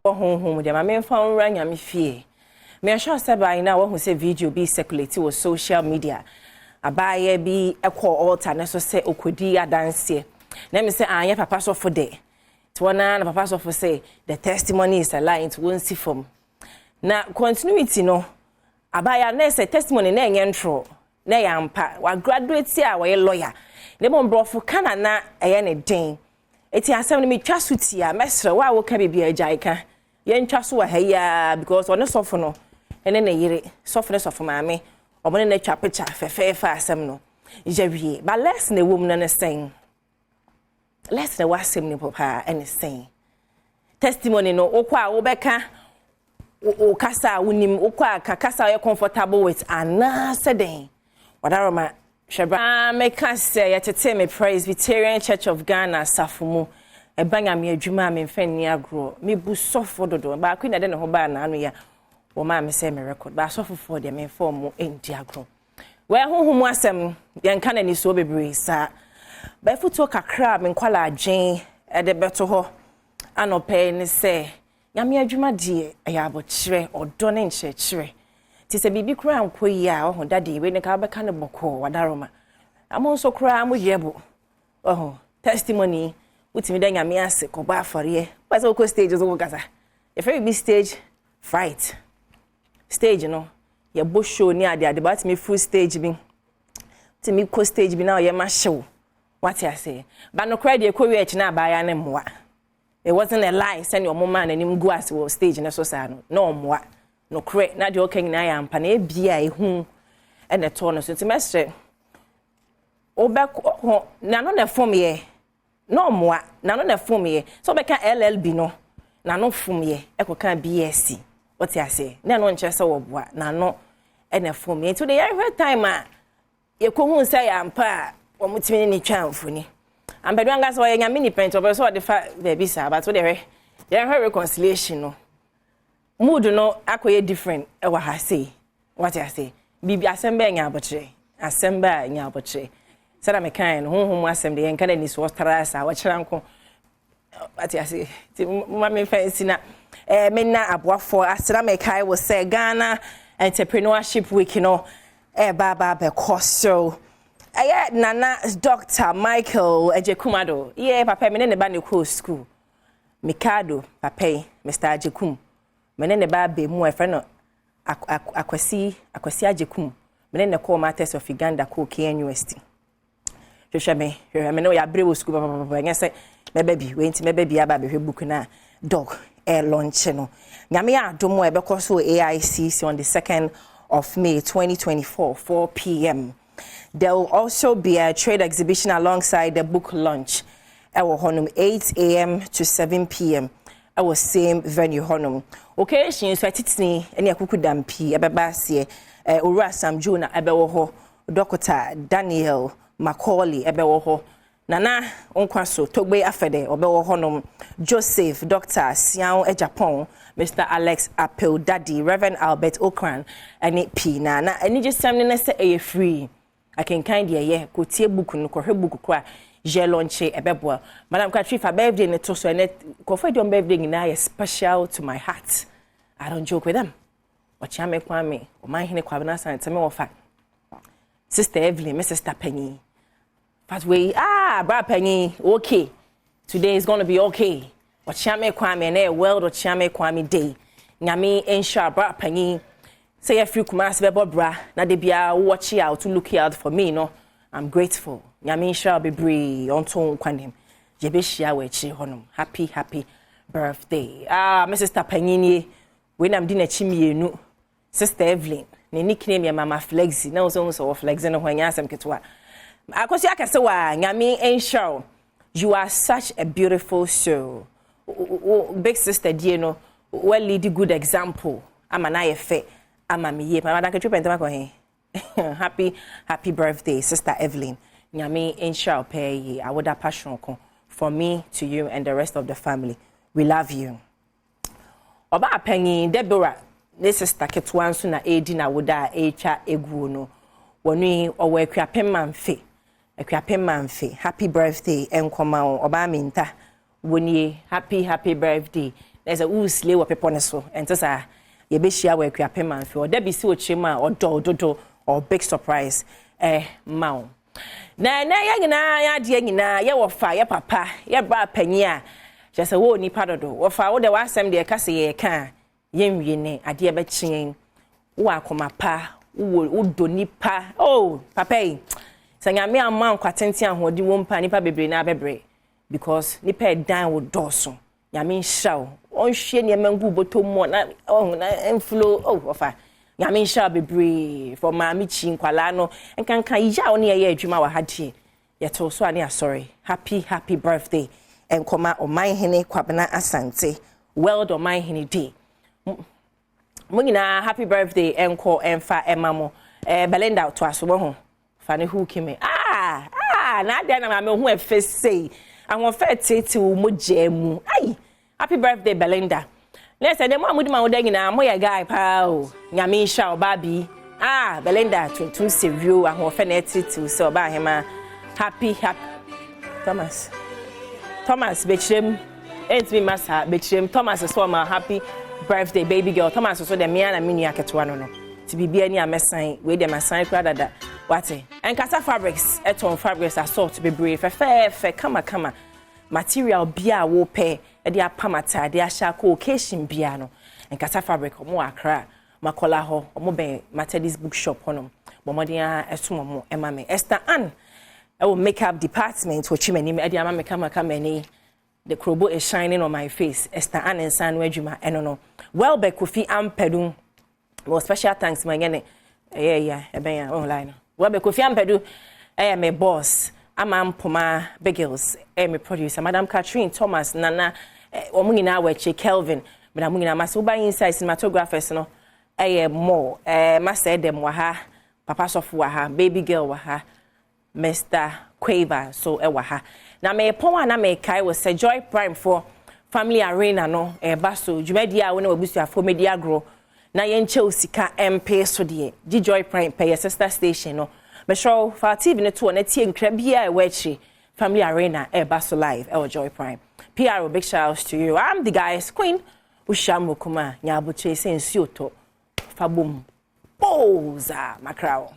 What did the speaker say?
home de ma me fa onra nyame fie me sure say by now who say video be circulate with social media abaye bi ekọ altar na so say okodi adanse na me say anya papa so for there to na papa so for say the testimony is aligned won see from na continuity no abaya na say testimony na enye ntro na yampa wa graduate a wa lawyer ne mo brofo kana na eye ne den eti asem no me twa suti a mesre wa wo ka bibia ajaika ye ntwa so wa haya because one sofo no ene na yire sofo ne sofo maame obone na twa picture fefefe asem no jawie but less na wom na ne sen less na wasem ne papa ene sen testimony no okwa wo beka o kasa wonim okwa kasa you comfortable with ana seden wadaroma sheba me kasa ya tete me Presbyterian Church of Ghana safumu ebanya me adwuma me mfani agro me bu sofo dodo ba kwina de ne ho ba na anu ya wo ma me say me record ba sofo for de me form enti agro we honhom asem ye nka na ni so bebre sa ba futo kakra me nkwala adwen e de beto ho anope ni say nyame adwuma die ya abokire odo ne nchekire ti se bibi kura ankoyi a ho dade we ne ka ba ka ne boko wadaroma amo so kura mo yebo testimony utimi da nyame ase ko ba afore ba se ko stage zo kasa e fe bi stage fright stage no ye bo show ni ade but me full stage bi ti mi ko stage bi na ye ma show what I say ba no kura de ko wi echi na ba ya ne moa. It wasn't a lie send your mama and him go as well stage na so sa no moa no kre na de okan na ya ampa na bia ehu e ne to no so ti mestre obeko na no na form ye no moa na no na form ye so beka LLB no na no form ye ekoka BSc what I say na no nche se wo boa na no e na form ye to the every time a ye ko hu say ya ampa wo mutimi ni twa amfoni and bedwan gas wo nya mini paint obo so de fa baby sa but wo de her reconciliation no mood no akoye different e wa ha say what I say bibi asembe nya abotre asembe nya abotre sada me kan honhom asem de nka na ni so trasa wa chiranko what I say ti ma me fancy na me na aboafo asra me kai wo say Ghana Entrepreneurship Week no baba be coso Nana Dr. Michael Ejekumado. Yeah, papa, me ne ba ne ko school. Mikado, papa, Mr. Ajekum. Me ne ba be mu e friend akwasi Ajekum. Me ne call Matters of Uganda ko KN University. Joshua me no ya brewo school papa, nya say me baby, we nti me baby aba be book na dog launch no. Nyame Adom e be ko so AICC on the 2nd of May 2024 4 p.m. There will also be a trade exhibition alongside the book launch. Our honum 8 a.m. to 7 p.m. Our same venue honum. Occasion so atitini ene akuku dampi ebebase Owura Sam Jona ebewo ho Dr. Daniel Macaulay ebewo ho Nana Onkwaso Togbe Afede obewo honum Joseph Dr. Siao Ejapon Mr. Alex Apel Daddy Reverend Albert Okran ene P na eni jesam ne se e free I can kind ye ko tie book no ko hwe book kwa je launch ebebo madam Katri for birthday ne to so ne ko fa don birthday na ye special to my heart. I don't joke with them. Ocha me kwa me o man hene kwa na san teme wo fa Sister Evelyn Mrs. Sister Penny but we bra Penny okay today is going to be okay. Ocha me kwa me na world ocha me kwa me day nyame ensure bra Penny say a few commands bebo bra na de bia watch out to look out for me no I'm grateful nyame shall be bree onto kwanem je be shia we chi honum happy birthday Mrs. Tapanyini when I'm dinner chimienu Sister Evelyn ne nickname ya Mama Flexi na so Flexi no hwanya asem ketwa akosi akase wa nyame ensure you are such a beautiful soul big sister die no well lead good example amana ye fe Amami ye mama danke chupenta ko he happy birthday Sister Evelyn nyame inshallah pay I would passion from me to you and the rest of the family we love you oba apanyi Deborah ne sister ketwan so na edi na woda echa egwu no wonu owo akuapem manfe happy birthday enkoma oba minta woni happy birthday there's a usle wo pepo ne so ente sa ye be hia wa akua pema mfi o da bi si o chima o dodo or big surprise mawo na ya nyina ya de nyina ye wo fa ye papa ye bra panyi a je se wo nipa dodo wo fa wo de wa asem de ka se ye ka ye nwie ne ade be chien wo akoma pa wo do nipa oh papa yi sanya me amman kwatenti ahodi wo mpa nipa bebre na bebre because nipa dan wo doso nyame nhyaw onhwe ne mangu botomo na inflow oh ofa nyame nhyaw bebre for maami chi nkwala no enkanka ija oni ye adwuma wa hadie yeto so ani sorry happy birthday enkoma oman hene kwabena asante well done oman hene day mungina happy birthday enko emfa emamo Belinda to aso ho fane hu kimi na dia na me hu efese awon fe tete wo mojamu ai happy birthday Belinda let's say dem amudi ma wo da nyina mo ya guy pa o nyame sha obabi Belinda tuntum sevio awon fe na tete so ba hema happy Thomas bechrem ent me masa bechrem Thomas so ma happy birthday baby girl Thomas so de me na menu aketo no ti bibia ni amesan we de masan kra dada wate enkasa fabrics eton fabrics assault bebre fe kama material bia wo pe e de apamata de ahya ko occasion bia no enkasa fabric omo akra makola ho omo ben Matadis bookshop honom bomodia esomo mo emame Esther Ann e makeup department wo chimani me de amame kama ni the crobo is shining on my face Esther Ann ensan wadwuma eno well be Kofi Ampedum well special thanks my gene ben online well be Kofi Ampedum my boss Amam Poma Bagels my producer Madam Catherine Thomas Nana omungina weche Kelvin but amungina masuba inside cinematographers no more master Adom wa ha papa sofu wa ha baby girl wa ha Mr. Quaver so wa ha na me pon na me kai was say Joy Prime for family arena no baso dwumadia wo na wabusuafo media agro na yenche osika MP so de Joy Prime pay sister station no me show for TV ne to na tie nkra bia e wachi family arena baso live Joy Prime PR big shout out to you. I'm the guy's queen ushamu kuma nyabuche sensuoto fabum boza makrao